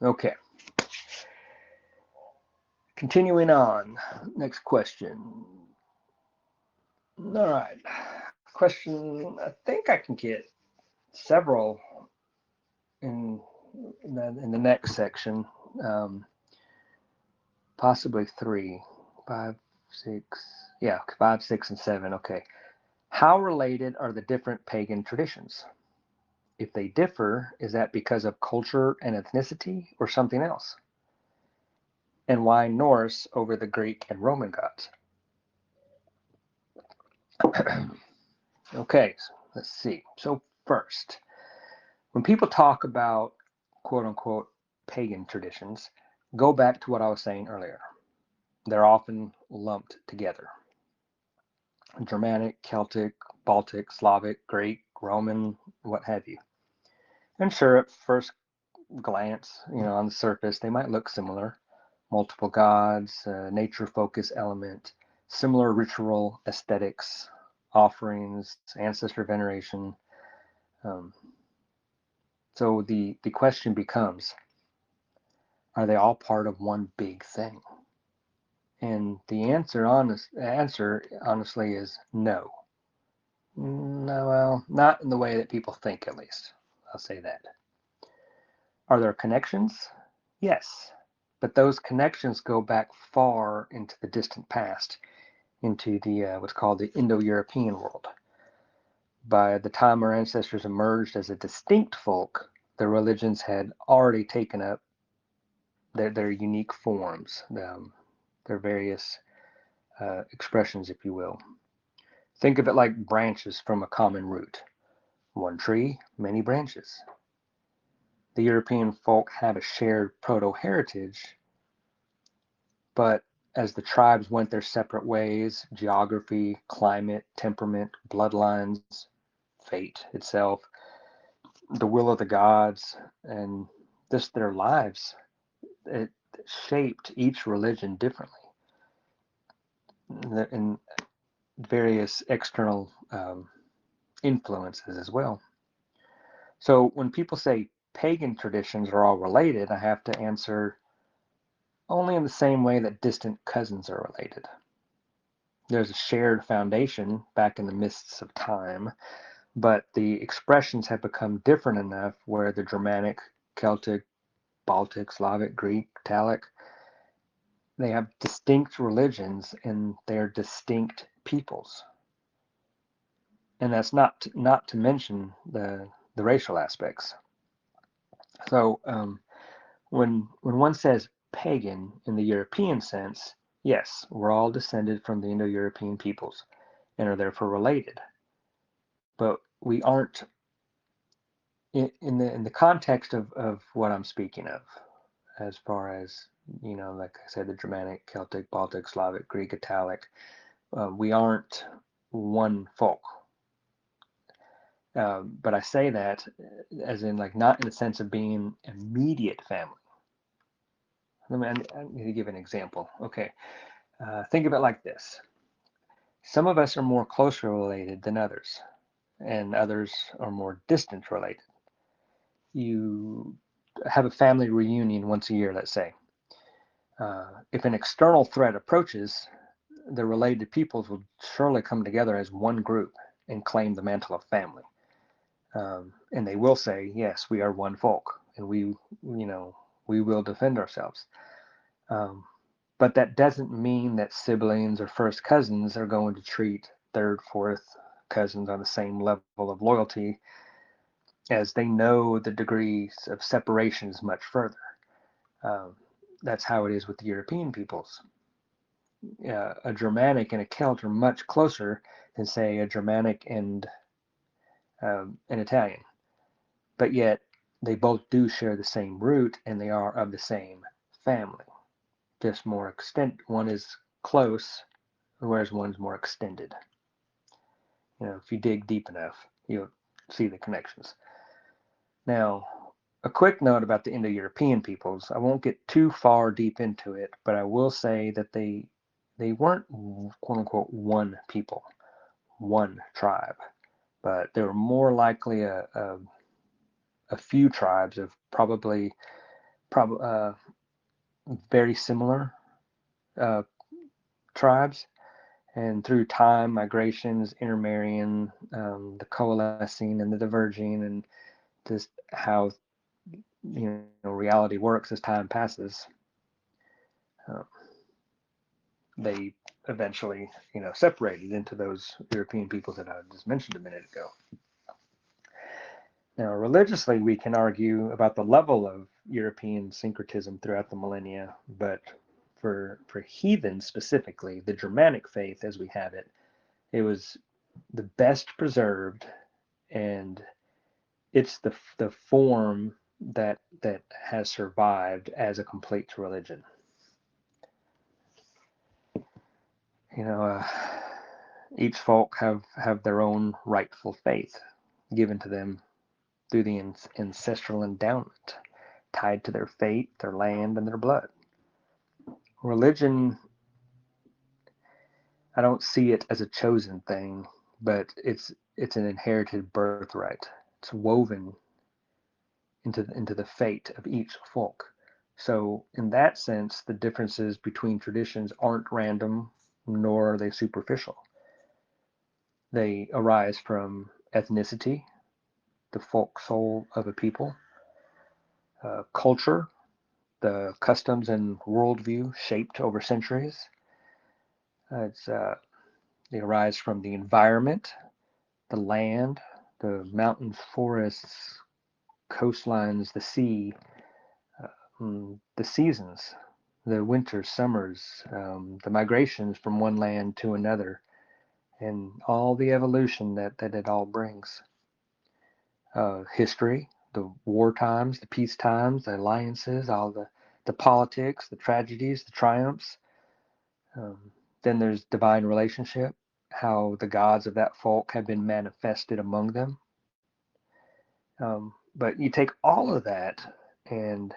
Okay, continuing on. Next question. All right, question. I think I can get several in the next section. Um, Possibly three, five, six. Yeah, 5, 6, and 7. Okay. How related are the different pagan traditions? If they differ, is that because of culture and ethnicity or something else? And why Norse over the Greek and Roman gods? Okay, so let's see. So, first, when people talk about quote unquote pagan traditions, go back to what I was saying earlier. They're often lumped together: Germanic, Celtic, Baltic, Slavic, Greek, Roman, what have you. And sure, at first glance, on the surface, they might look similar: multiple gods, nature focus element, similar ritual aesthetics, offerings, ancestor veneration. Um, so the question becomes, are they all part of one big thing? And the answer honestly is no. No, well, not in the way that people think, at least. I'll say that. Are there connections? Yes. But those connections go back far into the distant past, into the what's called the Indo-European world. By the time our ancestors emerged as a distinct folk, their religions had already taken up their unique forms, their various expressions, if you will. Think of it like branches from a common root. One tree, many branches. The European folk have a shared proto heritage, but as the tribes went their separate ways, geography, climate, temperament, bloodlines, fate itself, the will of the gods, and just their lives, it shaped each religion differently in various external influences as well. So when people say pagan traditions are all related, I have to answer only in the same way that distant cousins are related. There's a shared foundation back in the mists of time, but the expressions have become different enough where the Germanic, Celtic, Baltic, Slavic, Greek, Italic, they have distinct religions and they're distinct peoples. And that's not to mention the racial aspects. So when one says pagan in the European sense, yes, we're all descended from the Indo-European peoples and are therefore related. But we aren't in the context of what I'm speaking of, as far as like I said, the Germanic, Celtic, Baltic, Slavic, Greek, Italic. We aren't one folk. But I say that as in like not in the sense of being immediate family. I need to give an example. Okay, think of it like this. Some of us are more closely related than others, and others are more distant related. You have a family reunion once a year, let's say. If an external threat approaches, the related peoples will surely come together as one group and claim the mantle of family. And they will say, yes, we are one folk, and we will defend ourselves. Um, but that doesn't mean that siblings or first cousins are going to treat third, fourth cousins on the same level of loyalty, as they know the degrees of separation is much further. Um, that's how it is with the European peoples. A Germanic and a Celt are much closer than, say, a Germanic and an Italian. But yet, they both do share the same root and they are of the same family. Just more extent. One is close, whereas one's more extended. If you dig deep enough, you'll see the connections. Now, a quick note about the Indo-European peoples. I won't get too far deep into it, but I will say that they weren't quote unquote one people, one tribe, but they were more likely a few tribes of probably very similar uh, tribes. And through time, migrations, intermarrying, the coalescing and the diverging, and just how reality works as time passes, uh, they eventually separated into those European peoples that I just mentioned a minute ago. Now, religiously, we can argue about the level of European syncretism throughout the millennia, but for heathens specifically, the Germanic faith as we have it, it was the best preserved, and it's the form that has survived as a complete religion. You know, each folk have their own rightful faith given to them through the ancestral endowment, tied to their fate, their land, and their blood. Religion, I don't see it as a chosen thing, but it's an inherited birthright. It's woven into the fate of each folk. So, in that sense, the differences between traditions aren't random nor are they superficial. They arise from ethnicity, the folk soul of a people, culture, the customs and worldview shaped over centuries. They arise from the environment, the land, the mountains, forests, coastlines, the sea, the seasons, the winters, summers, the migrations from one land to another, and all the evolution that it all brings. History, the war times, the peace times, the alliances, all the politics, the tragedies, the triumphs. Um, then there's divine relationship, how the gods of that folk have been manifested among them. But you take all of that, and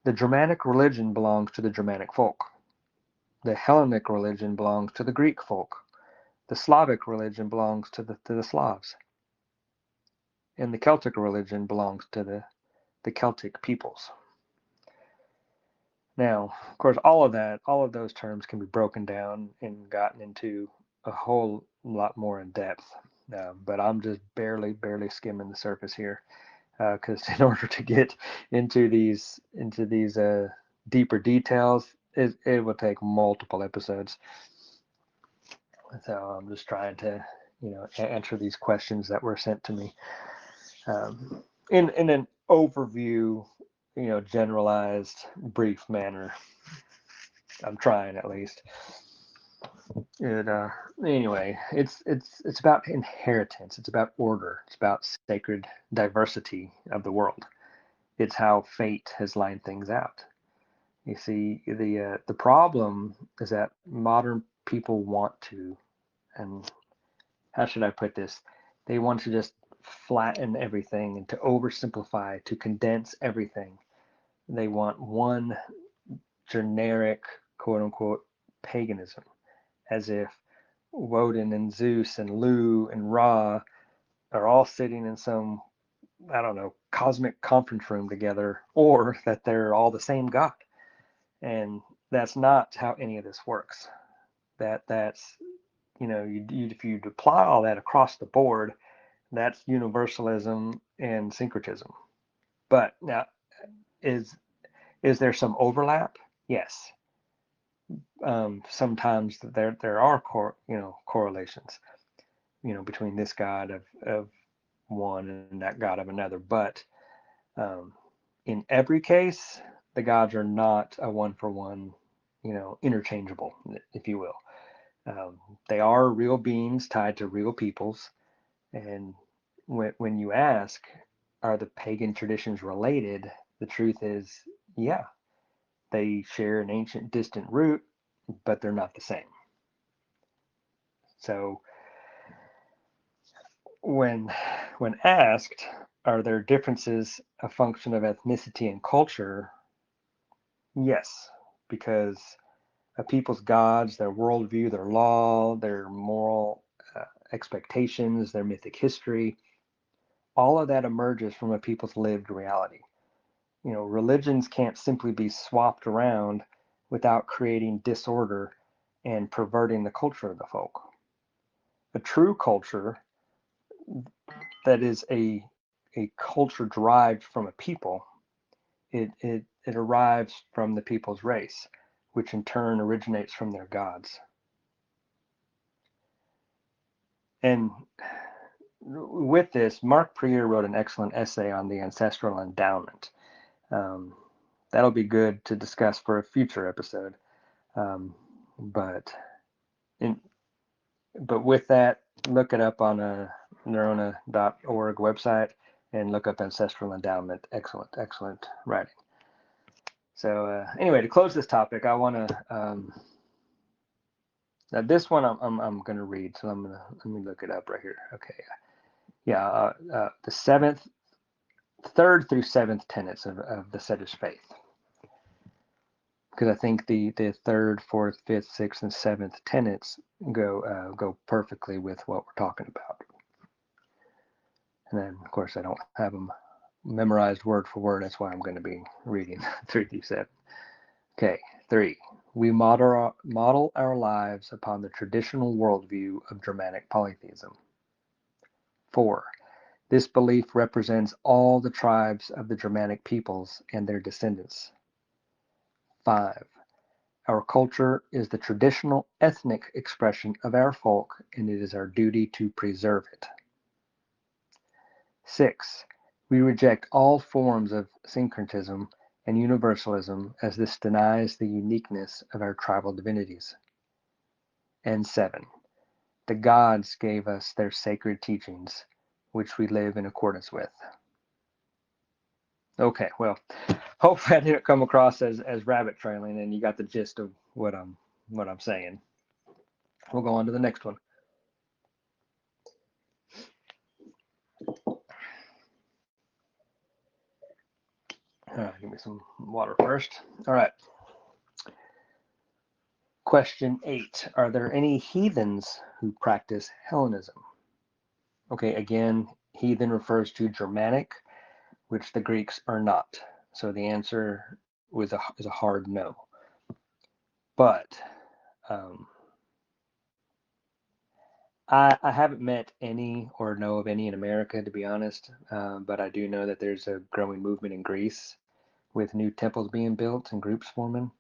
the Germanic religion belongs to the Germanic folk. The Hellenic religion belongs to the Greek folk. The Slavic religion belongs to the Slavs. And the Celtic religion belongs to the Celtic peoples. Now, of course, all of those terms can be broken down and gotten into a whole lot more in depth. But I'm just barely skimming the surface here, because in order to get into these deeper details, it will take multiple episodes. So I'm just trying to, answer these questions that were sent to me, in an overview, generalized, brief manner. I'm trying at least. It, anyway, it's about inheritance. It's about order. It's about sacred diversity of the world. It's how fate has lined things out. You see, the problem is that modern people want to, and how should I put this? They want to just flatten everything and to oversimplify, to condense everything. They want one generic, quote unquote, paganism, as if Woden and Zeus and Lu and Ra are all sitting in some, I don't know, cosmic conference room together, or that they're all the same God. And that's not how any of this works. That's if you apply all that across the board, that's universalism and syncretism. But now, is is there some overlap? Yes. Sometimes there are correlations, between this god of one and that god of another. But um, in every case, the gods are not a one for one, interchangeable, if you will. Um, they are real beings tied to real peoples. And when you ask, are the pagan traditions related? The truth is, yeah, they share an ancient distant root, but they're not the same. So when when asked, are there differences a function of ethnicity and culture? Yes, because a people's gods, their worldview, their law, their moral expectations, their mythic history, all of that emerges from a people's lived reality. Religions can't simply be swapped around without creating disorder and perverting the culture of the folk. A true culture that is a culture derived from a people, it arrives from the people's race, which in turn originates from their gods. And with this, Mark Prier wrote an excellent essay on the ancestral endowment. Um, that'll be good to discuss for a future episode. But in, but with that, look it up on a neurona.org website and look up ancestral endowment. Excellent writing. So anyway, to close this topic, I want to. Now this one I'm going to read, so let me look it up right here. Okay, yeah, the third through seventh tenets of the Sedish faith, because I think the third, fourth, fifth, sixth, and seventh tenets go perfectly with what we're talking about. And then of course I don't have them memorized word for word. That's why I'm going to be reading 3 through 7. Okay, 3. We model our lives upon the traditional worldview of Germanic polytheism. 4. This belief represents all the tribes of the Germanic peoples and their descendants. 5. Our culture is the traditional ethnic expression of our folk, and it is our duty to preserve it. 6. We reject all forms of syncretism and universalism, as this denies the uniqueness of our tribal divinities. And 7. The gods gave us their sacred teachings, which we live in accordance with. Okay, well, hopefully I didn't come across as rabbit trailing, and you got the gist of what I'm saying. We'll go on to the next one. All right, give me some water first. All right. Question 8. Are there any heathens who practice Hellenism? Okay, again, heathen refers to Germanic, which the Greeks are not. So the answer is a hard no. But um, I haven't met any or know of any in America, to be honest. But I do know that there's a growing movement in Greece with new temples being built and groups forming.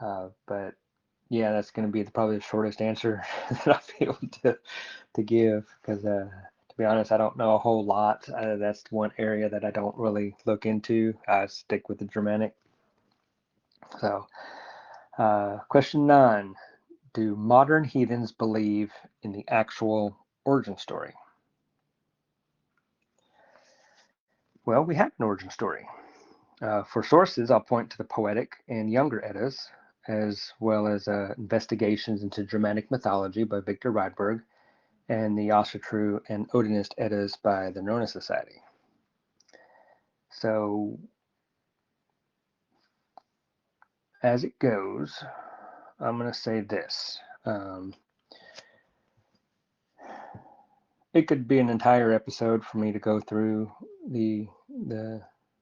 But yeah, that's going to be probably the shortest answer that I'll be able to give, because to be honest, I don't know a whole lot. That's one area that I don't really look into. I stick with the Germanic. So, question 9. Do modern heathens believe in the actual origin story? Well, we have an origin story. For sources, I'll point to the Poetic and Younger Eddas, as well as investigations into Germanic mythology by Victor Rydberg, and the Asatru and Odinist Eddas by the Nona Society. So, as it goes, I'm going to say this. It could be an entire episode for me to go through the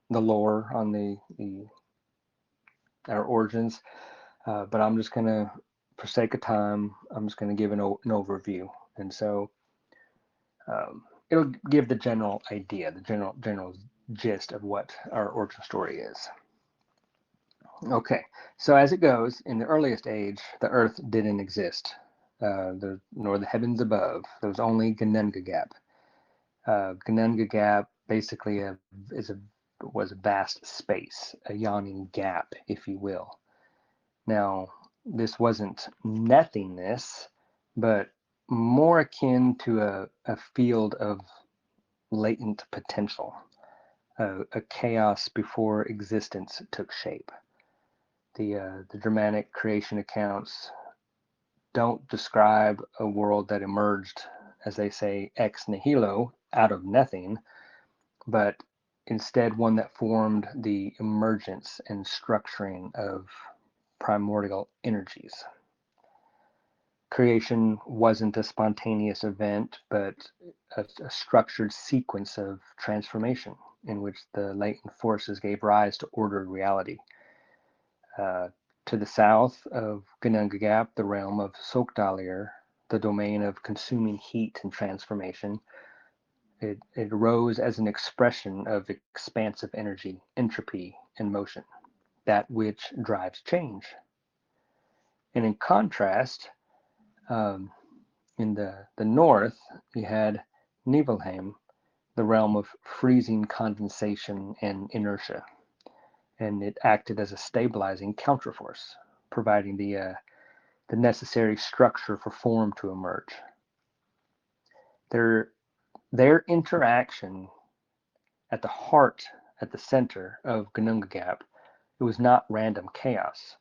lore on our origins, but I'm just going to, for sake of time, I'm just going to give an overview, and so it'll give the general idea, the general gist of what our origin story is. Okay, so as it goes, in the earliest age, the earth didn't exist, nor the heavens above. There was only Genungagap. Genungagap basically was a vast space, a yawning gap, if you will. Now, this wasn't nothingness, but more akin to a field of latent potential, a chaos before existence took shape. The Germanic creation accounts don't describe a world that emerged, as they say, ex nihilo, out of nothing, but instead one that formed the emergence and structuring of primordial energies. Creation wasn't a spontaneous event, but a structured sequence of transformation in which the latent forces gave rise to ordered reality. To the south of Genungagap, the realm of Sokdalir, the domain of consuming heat and transformation, it arose as an expression of expansive energy, entropy, and motion, that which drives change. And in contrast, in the north, you had Nibelheim, the realm of freezing condensation and inertia, and it acted as a stabilizing counterforce, providing the necessary structure for form to emerge. Their interaction at the heart, at the center of Genungagap, it was not random chaos,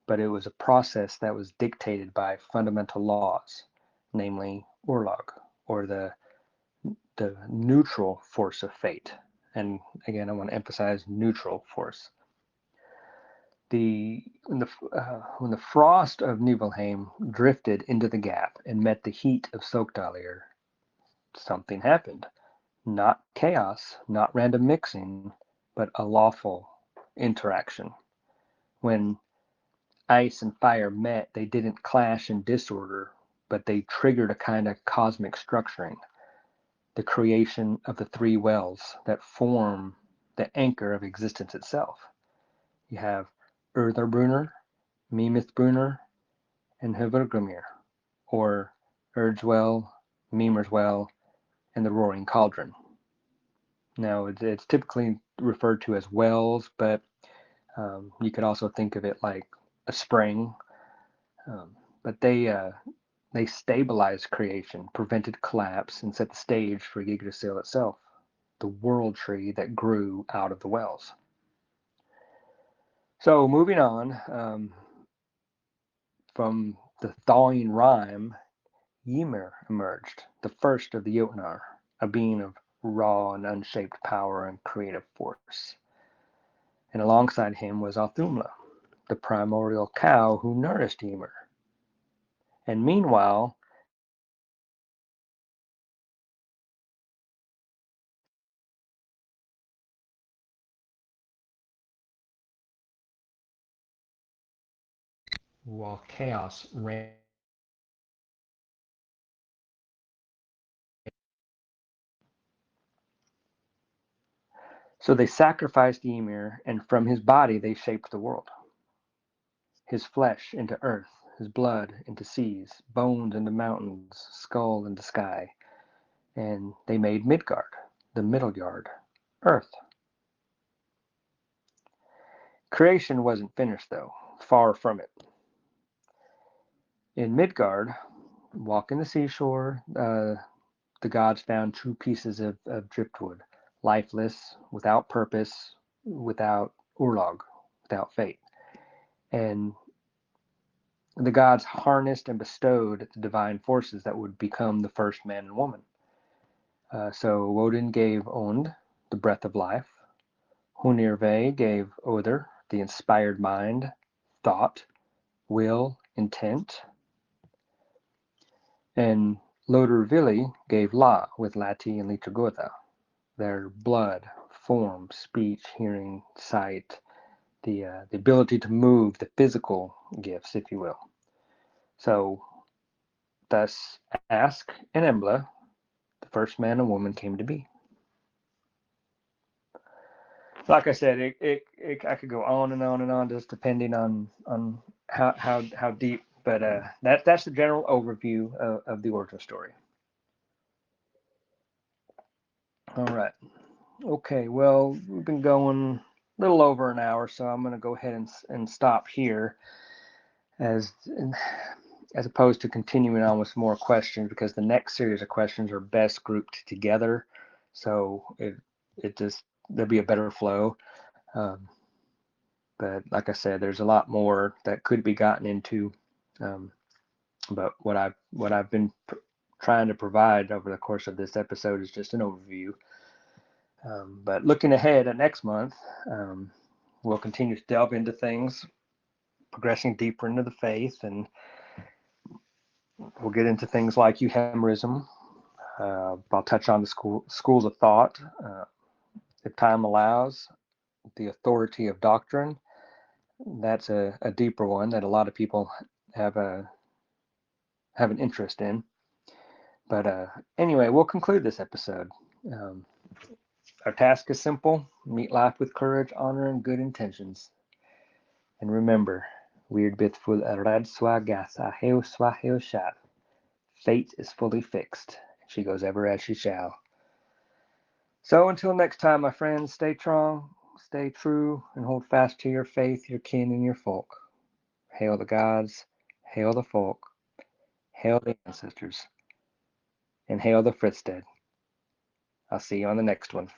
but it was a process that was dictated by fundamental laws, namely Orlog, or the neutral force of fate. And again, I want to emphasize neutral force. When the frost of Nibelheim drifted into the gap and met the heat of Sokdalir, something happened. not chaos, not random mixing, but a lawful interaction. When ice and fire met, they didn't clash in disorder, but they triggered a kind of cosmic structuring, the creation of the three wells that form the anchor of existence itself. You have Urtherbrunner, Mimithbrunner, and Hvergrimir, or Urdswell, Mimerswell, and the Roaring Cauldron. Now, it's typically referred to as wells, but you could also think of it like a spring. But they stabilized creation, prevented collapse, and set the stage for Yggdrasil itself, the world tree that grew out of the wells. So moving on, from the thawing rime, Ymir emerged, the first of the Jotnar, a being of raw and unshaped power and creative force. And alongside him was Althumla, the primordial cow who nourished Ymir. And meanwhile, while chaos ran. so they sacrificed Ymir, and from his body they shaped the world. His flesh into earth, his blood into seas, bones into mountains, skull into sky. And they made Midgard, the middle yard, earth. Creation wasn't finished, though, far from it. In Midgard, walking the seashore, the gods found two pieces of driftwood, lifeless, without purpose, without urlog, without fate. And the gods harnessed and bestowed the divine forces that would become the first man and woman. So Woden gave Ond the breath of life. Hunirve gave Other the inspired mind, thought, will, intent. And Lodurvili gave La with Lati and Liturgotha, their blood, form, speech, hearing, sight, the ability to move, the physical gifts, if you will. So, thus, Ask and Embla, the first man and woman, came to be. Like I said, I could go on and on and on, just depending on how deep. But that's the general overview of the origin story. All right. Okay. Well, we've been going a little over an hour, so I'm going to go ahead and stop here, as as opposed to continuing on with some more questions, because the next series of questions are best grouped together. So it just there'll be a better flow. Um, but like I said, there's a lot more that could be gotten into. Um, but what I've been trying to provide over the course of this episode is just an overview. But looking ahead at next month, we'll continue to delve into things, progressing deeper into the faith, and we'll get into things like euhemerism. I'll touch on the schools of thought, if time allows, the authority of doctrine. That's a deeper one that a lot of people have an interest in. But anyway, we'll conclude this episode. Um, our task is simple: meet life with courage, honor, and good intentions. And remember, weird bit full rad swagas a heu swa heu shall. Fate is fully fixed. She goes ever as she shall. So until next time, my friends, stay strong, stay true, and hold fast to your faith, your kin, and your folk. Hail the gods, hail the folk, hail the ancestors, and hail the Frithstead. I'll see you on the next one.